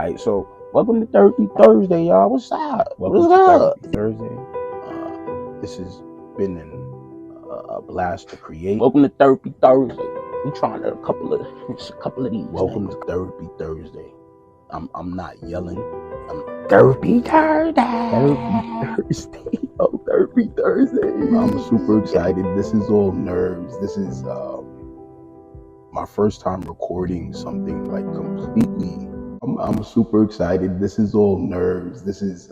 Alright, so welcome to Therapy Thursday, y'all. What's up? Welcome What's to up? Therapy Thursday. This has been a blast to create. Welcome to Therapy Thursday. We trying to a couple of these. Welcome to Therapy Thursday. I'm not yelling. I'm Therapy Thursday. Therapy Thursday. Oh, Therapy Thursday. I'm super excited. This is all nerves. This is my first time recording something like completely. I'm super excited. This is all nerves. This is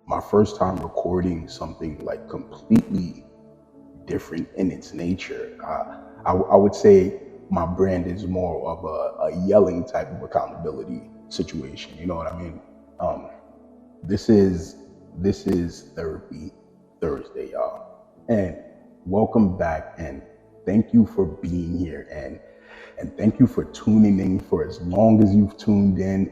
my first time recording something like completely different in its nature. I would say my brand is more of a yelling type of accountability situation. You know what I mean? This is Therapy Thursday, y'all, and welcome back, and thank you for being here, and thank you for tuning in for as long as you've tuned in,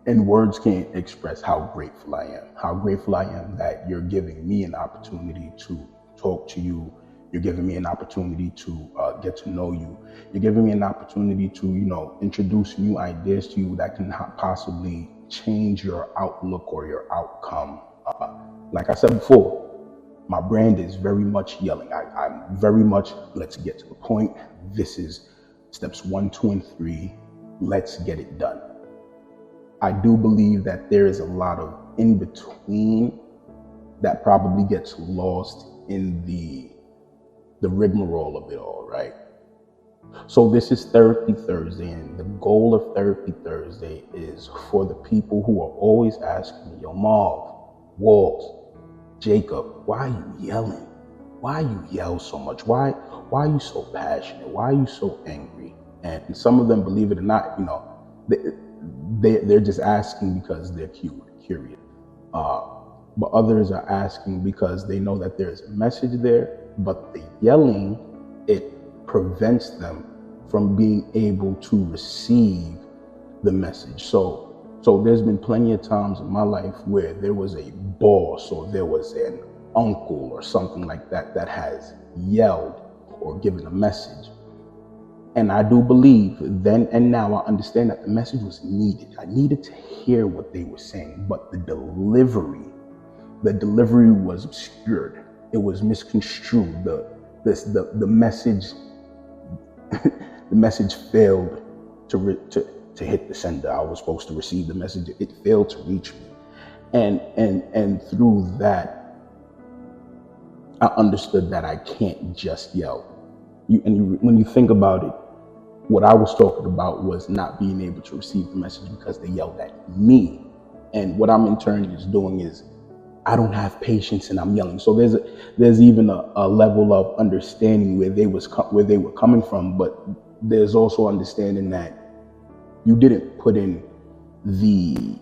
and words can't express how grateful I am. How grateful I am that you're giving me an opportunity to talk to you. You're giving me an opportunity to get to know you. You're giving me an opportunity to, introduce new ideas to you that can possibly change your outlook or your outcome. Like I said before, my brand is very much yelling. I'm very much, let's get to the point. This is steps 1, 2, and 3. Let's get it done. I do believe that there is a lot of in between that probably gets lost in the rigmarole of it all, right? So this is Therapy Thursday, and the goal of Therapy Thursday is for the people who are always asking me, yo, Marv, Walts, Jaekp, why are you yelling? Why you yell so much? Why are you so passionate? Why are you so angry? And some of them, believe it or not, they're just asking because they're curious. But others are asking because they know that there's a message there, but the yelling, it prevents them from being able to receive the message. So there's been plenty of times in my life where there was a boss or there was an uncle or something like that has yelled or given a message. And I do believe then and now I understand that the message was needed. I needed to hear what they were saying, but the delivery was obscured. It was misconstrued. The message the message failed to hit the sender. I was supposed to receive the message. It failed to reach me. And through that, I understood that I can't just yell. When you think about it, what I was talking about was not being able to receive the message because they yelled at me. And what I'm in turn is doing is I don't have patience and I'm yelling. So there's even a level of understanding where they were coming from, but there's also understanding that you didn't put in the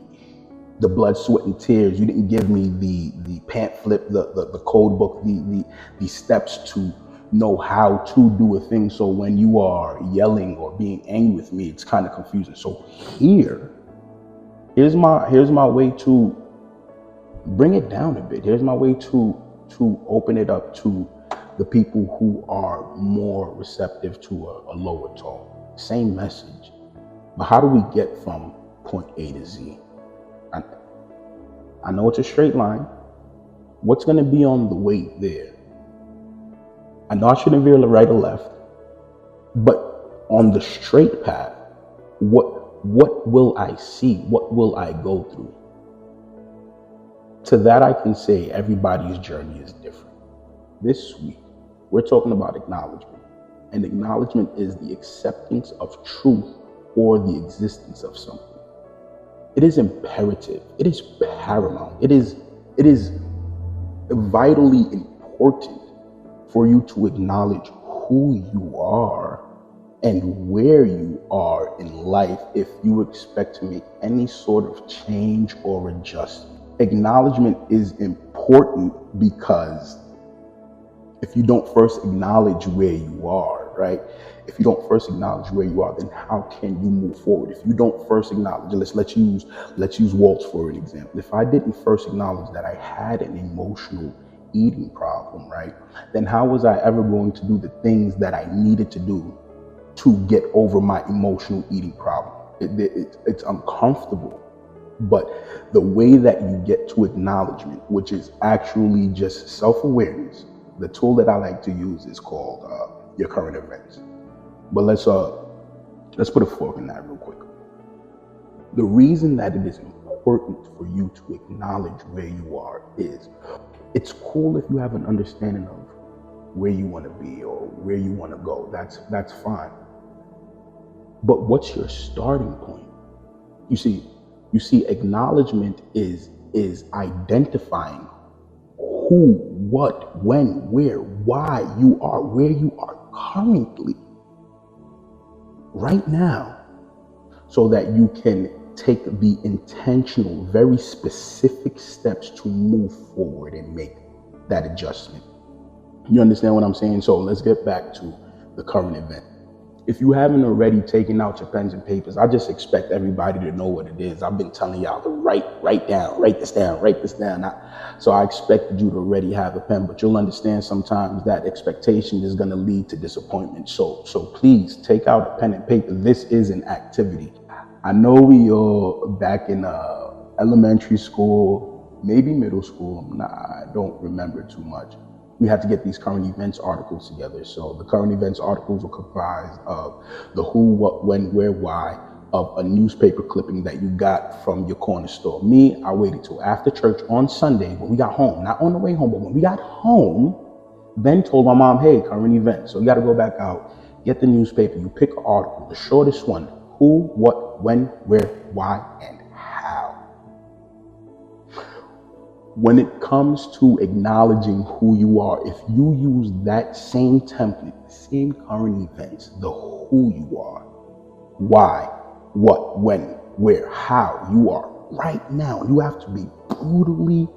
blood, sweat, and tears. You didn't give me the pamphlet, the code book, the steps to know how to do a thing. So when you are yelling or being angry with me, it's kind of confusing. So here's my way to bring it down a bit. Here's my way to open it up to the people who are more receptive to a lower tone. Same message, but how do we get from point A to Z? I know it's a straight line. What's going to be on the way there? I know I shouldn't veer right or left, but on the straight path, what will I see? What will I go through? To that, I can say everybody's journey is different. This week, we're talking about acknowledgement. And acknowledgement is the acceptance of truth or the existence of something. It is imperative. It is paramount. It is vitally important for you to acknowledge who you are and where you are in life if you expect to make any sort of change or adjustment. Acknowledgement is important because if you don't first acknowledge where you are, right? If you don't first acknowledge where you are, then how can you move forward? If you don't first acknowledge, let's use Walts for an example. If I didn't first acknowledge that I had an emotional eating problem, right? Then how was I ever going to do the things that I needed to do to get over my emotional eating problem? It's uncomfortable. But the way that you get to acknowledgement, which is actually just self-awareness, the tool that I like to use is called your current events. But let's put a fork in that real quick. The reason that it is important for you to acknowledge where you are is it's cool if you have an understanding of where you want to be or where you want to go. That's fine. But what's your starting point? You see, acknowledgement is identifying who, what, when, where, why you are where you are currently, right now, so that you can take the intentional, very specific steps to move forward and make that adjustment. You understand what I'm saying? So let's get back to the current event. If you haven't already taken out your pens and papers, I just expect everybody to know what it is. I've been telling y'all to write this down. So I expected you to already have a pen, but you'll understand sometimes that expectation is going to lead to disappointment. So please take out a pen and paper. This is an activity. I know we all back in elementary school, maybe middle school. I don't remember too much. We had to get these current events articles together. So the current events articles were comprised of the who, what, when, where, why of a newspaper clipping that you got from your corner store. Me, I waited till after church on Sunday when we got home, not on the way home, but when we got home, then told my mom, hey, current events. So you got to go back out, get the newspaper, you pick an article, the shortest one, who, what, when, where, why, and how. When it comes to acknowledging who you are, if you use that same template, the same current events, the who you are, why, what, when, where, how you are right now, you have to be brutally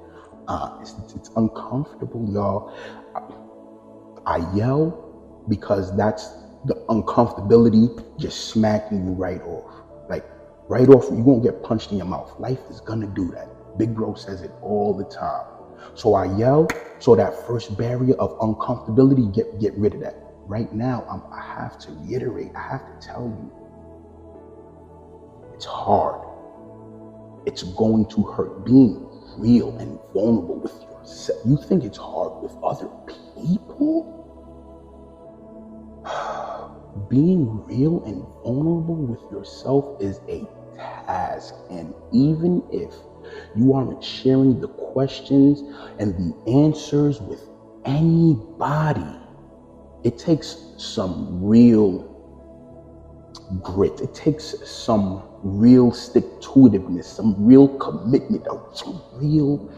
honest. It's uncomfortable, y'all. I yell because that's the uncomfortability just smacking you right off. Like, right off, you're going to get punched in your mouth. Life is going to do that. Big Bro says it all the time. So I yell, so that first barrier of uncomfortability, get rid of that. Right now, I have to reiterate, I have to tell you, it's hard. It's going to hurt. Being real and vulnerable with yourself. You think it's hard with other people? Being real and vulnerable with yourself is a task. And even if you aren't sharing the questions and the answers with anybody, it takes some real grit. It takes some real stick-to-itiveness, some real commitment, some real,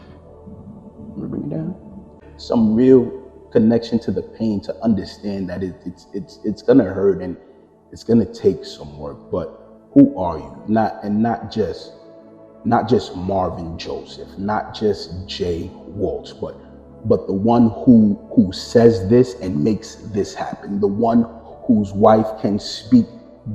some real connection to the pain to understand that it's gonna hurt and it's gonna take some work. But who are you? Not just Marvin Joseph, not just Jay Walts, but the one who says this and makes this happen, the one whose wife can speak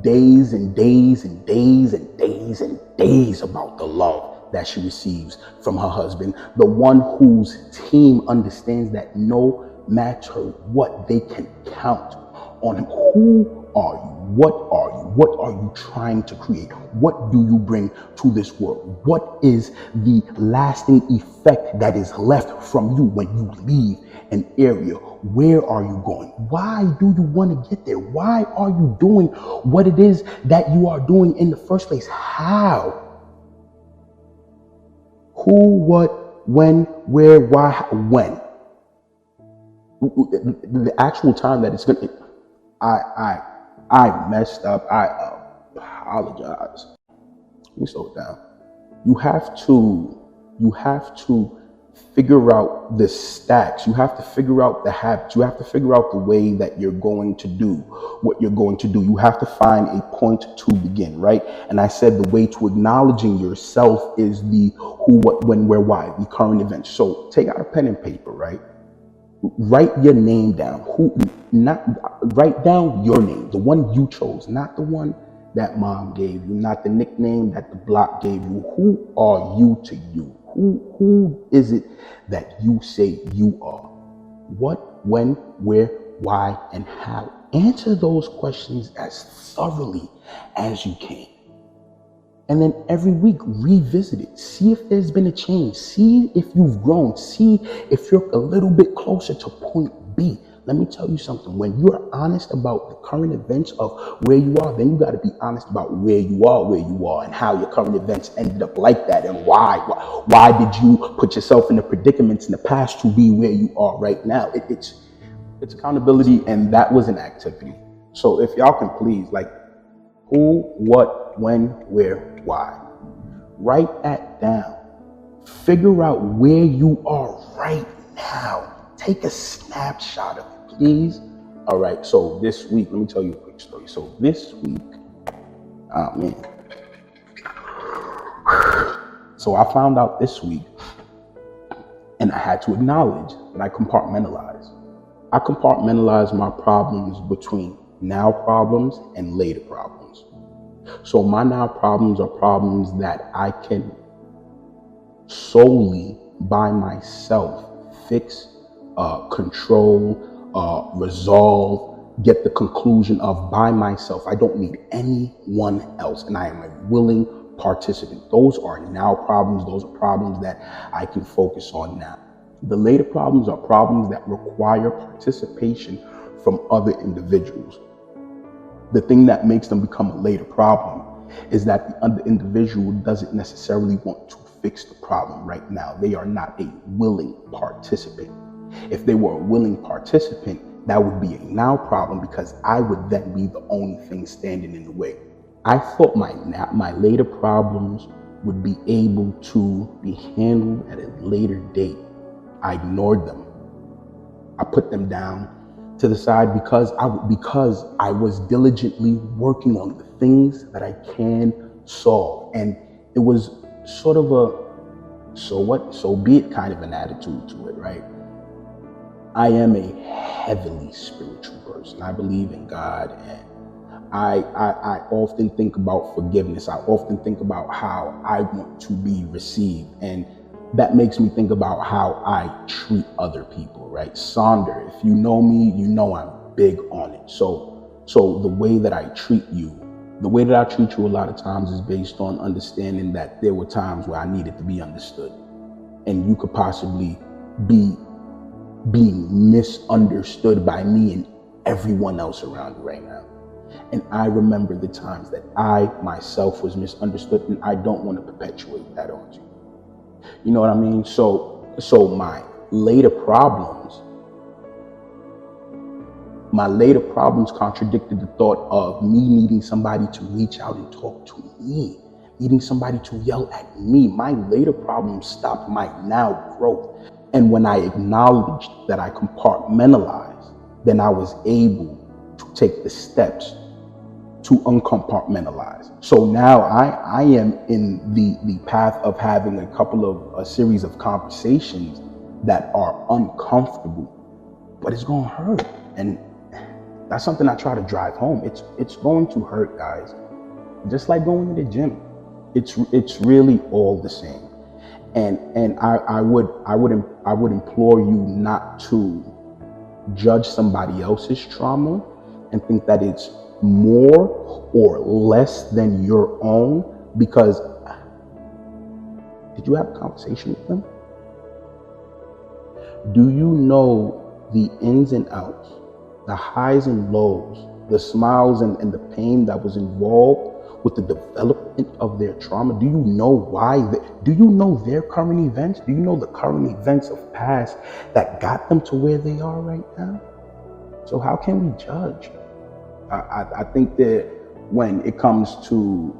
days and days and days and days and days about the love that she receives from her husband, the one whose team understands that no matter what, they can count on him. Who are you? What are you? What are you trying to create? What do you bring to this world? What is the lasting effect that is left from you when you leave an area? Where are you going? Why do you want to get there? Why are you doing what it is that you are doing in the first place? How? Who, what, when, where, why, when? The actual time that it's gonna, I messed up. I apologize. Let me slow it down. You have to figure out the stacks. You have to figure out the habits. You have to figure out the way that you're going to do what you're going to do. You have to find a point to begin, right? And I said the way to acknowledging yourself is the who, what, when, where, why, the current events. So take out a pen and paper, right? Write your name down. Write down your name, the one you chose, not the one that mom gave you, not the nickname that the block gave you. Who are you to you? Who is it that you say you are? What, when, where, why, and how? Answer those questions as thoroughly as you can. And then every week, revisit it. See if there's been a change. See if you've grown. See if you're a little bit closer to point B. Let me tell you something. When you're honest about the current events of where you are, then you got to be honest about where you are, and how your current events ended up like that, and why. Why did you put yourself in the predicaments in the past to be where you are right now? It's accountability, and that was an activity. So if y'all can please, like, who, what, when, where, why. Write that down. Figure out where you are right now. Take a snapshot of it, please. All right, so this week, let me tell you a quick story. So this week, oh man. So I found out this week, and I had to acknowledge that I compartmentalize. I compartmentalize my problems between now problems and later problems. So my now problems are problems that I can solely by myself fix, control, resolve, get the conclusion of by myself. I don't need anyone else, and I am a willing participant. Those are now problems. Those are problems that I can focus on now. The later problems are problems that require participation from other individuals. The thing that makes them become a later problem is that the other individual doesn't necessarily want to fix the problem right now. They are not a willing participant. If they were a willing participant, that would be a now problem, because I would then be the only thing standing in the way. I thought my later problems would be able to be handled at a later date. I ignored them. I put them down to the side because I was diligently working on the things that I can solve. And it was sort of a so what, so be it kind of an attitude to it, right? I am a heavily spiritual person. I believe in God, and I often think about forgiveness. I often think about how I want to be received, and that makes me think about how I treat other people, right? Sonder, if you know me, you know I'm big on it. So the way that I treat you a lot of times is based on understanding that there were times where I needed to be understood, and you could possibly be being misunderstood by me and everyone else around you right now. And I remember the times that I myself was misunderstood, and I don't want to perpetuate that on you. You know what I mean? So my later problems contradicted the thought of me needing somebody to reach out and talk to me, needing somebody to yell at me. My later problems stopped my now growth. And when I acknowledged that I compartmentalized, then I was able to take the steps to uncompartmentalize. So now I am in the path of having a series of conversations that are uncomfortable, but it's gonna hurt. And that's something I try to drive home. It's going to hurt, guys. Just like going to the gym. It's really all the same. And I would implore you not to judge somebody else's trauma and think that it's more or less than your own, because did you have a conversation with them? Do you know the ins and outs, the highs and lows, the smiles and the pain that was involved with the development of their trauma? Do you know why? Do you know their current events? Do you know the current events of past that got them to where they are right now? So how can we judge? I think that when it comes to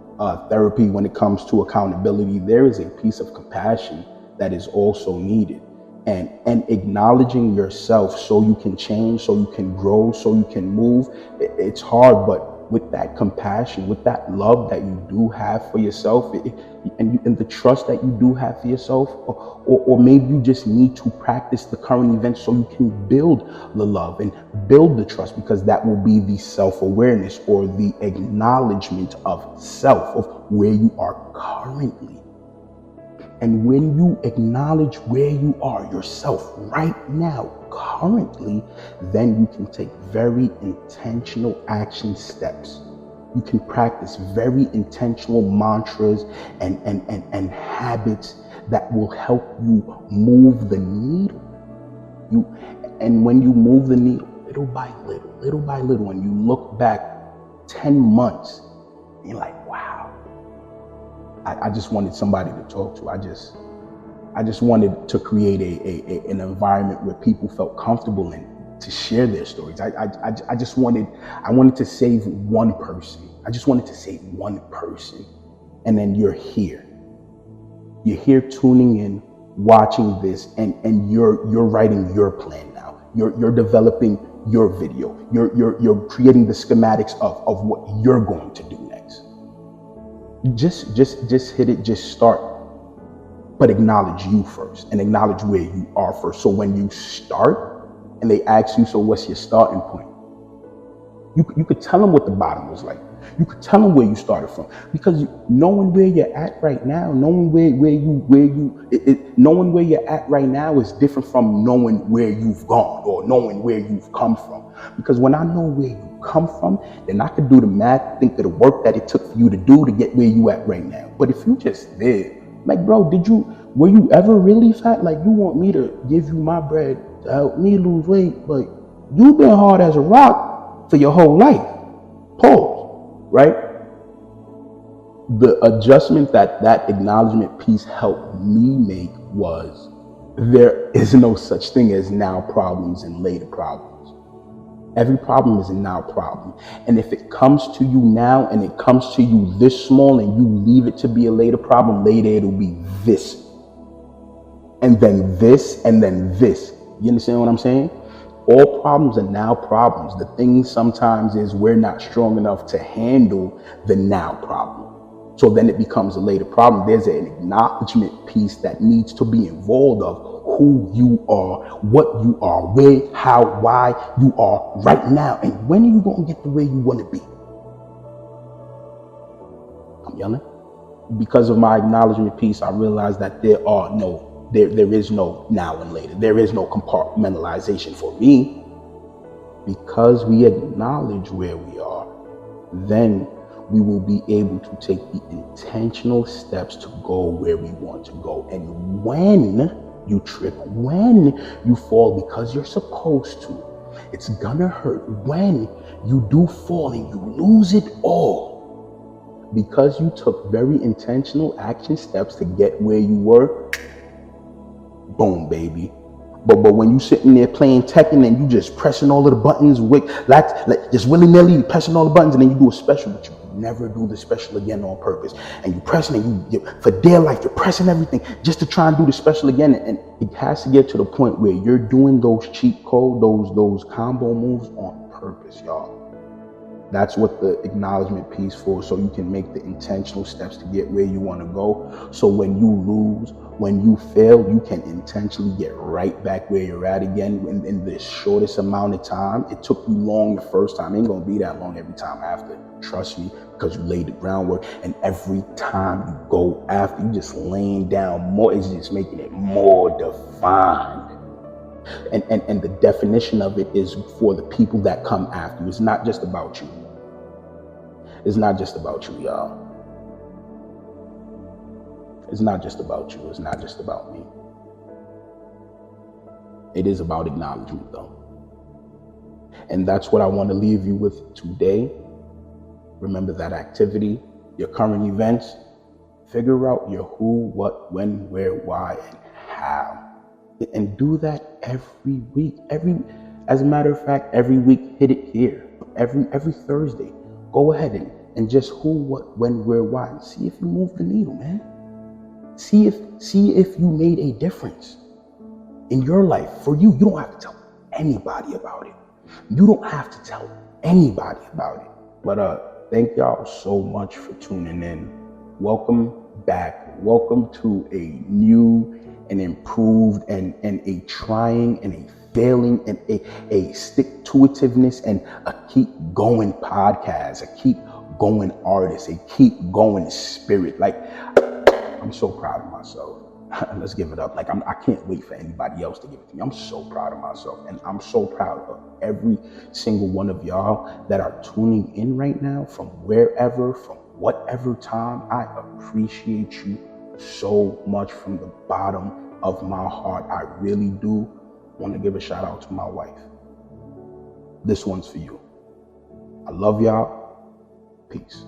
therapy, when it comes to accountability, there is a piece of compassion that is also needed. And acknowledging yourself so you can change, so you can grow, so you can move. It's hard, but with that compassion, with that love that you do have for yourself, and the trust that you do have for yourself, or maybe you just need to practice the current events so you can build the love and build the trust, because that will be the self-awareness or the acknowledgement of self, of where you are currently. And when you acknowledge where you are yourself right now, currently, then you can take very intentional action steps You can practice very intentional mantras and habits that will help you move the needle. And when you move the needle little by little, and you look back 10 months, and you're like, wow, I just wanted somebody to talk to. I just wanted to create an environment where people felt comfortable and to share their stories. I wanted to save one person. I just wanted to save one person. And then you're here. You're here tuning in, watching this, and you're writing your plan now. You're developing your video. You're creating the schematics of what you're going to do next. Just hit it, just start. But acknowledge you first and acknowledge where you are first. So when you start and they ask you, so what's your starting point? You could tell them what the bottom was like. You could tell them where you started from, because knowing where you're at right now, knowing knowing where you're at right now is different from knowing where you've gone or knowing where you've come from. Because when I know where you come from, then I could do the math, think of the work that it took for you to do to get where you at right now. But if you just there, like, bro, were you ever really fat? Like, you want me to give you my bread to help me lose weight, but you've been hard as a rock for your whole life. Pause, right? The adjustment that acknowledgement piece helped me make was, there is no such thing as now problems and later problems. Every problem is a now problem. And if it comes to you now and it comes to you this small and you leave it to be a later problem, later it'll be this. And then this, and then this. You understand what I'm saying? All problems are now problems. The thing sometimes is we're not strong enough to handle the now problem. So then it becomes a later problem. There's an acknowledgement piece that needs to be involved of who you are, what you are, where, how, why you are right now. And when are you going to get the way you want to be? I'm yelling. Because of my acknowledgement piece, I realized that there is no now and later. There is no compartmentalization for me. Because we acknowledge where we are, then we will be able to take the intentional steps to go where we want to go. And when you trip, when you fall, because you're supposed to, it's gonna hurt. When you do fall and you lose it all, because you took very intentional action steps to get where you were, boom, baby. But when you sitting there playing Tekken and you just pressing all of the buttons, like just willy-nilly pressing all the buttons, and then you do a special, but you never do the special again on purpose. And you pressing, and you for dear life, you're pressing everything just to try and do the special again. And it has to get to the point where you're doing those cheat code, those combo moves on purpose, y'all. That's what the acknowledgement piece for, so you can make the intentional steps to get where you want to go. So when you lose, when you fail, you can intentionally get right back where you're at again in the shortest amount of time. It took you long the first time. It ain't gonna be that long every time after. Trust me, because you laid the groundwork. And every time you go after, you just laying down more. It's just making it more defined. And the definition of it is for the people that come after you. It's not just about you. It's not just about you, y'all. It's not just about you. It's not just about me. It is about acknowledgement, though. And that's what I want to leave you with today. Remember that activity, your current events. Figure out your who, what, when, where, why, and how. And do that every week. As a matter of fact, every week, hit it here. Every Thursday, go ahead and just who, what, when, where, why, and see if you move the needle, man. See if you made a difference in your life. For you, you don't have to tell anybody about it. You don't have to tell anybody about it. But thank y'all so much for tuning in. Welcome back. Welcome to a new and improved and a trying and a failing and a stick-to-itiveness and a keep going podcast, a keep going artist, a keep going spirit. Like, I'm so proud of myself. let's give it up. Like I can't wait for anybody else to give it to me. I'm so proud of myself, and I'm so proud of every single one of y'all that are tuning in right now from wherever, from whatever time. I appreciate you so much from the bottom of my heart. I really do want to give a shout out to my wife. This one's for you. I love y'all. Peace.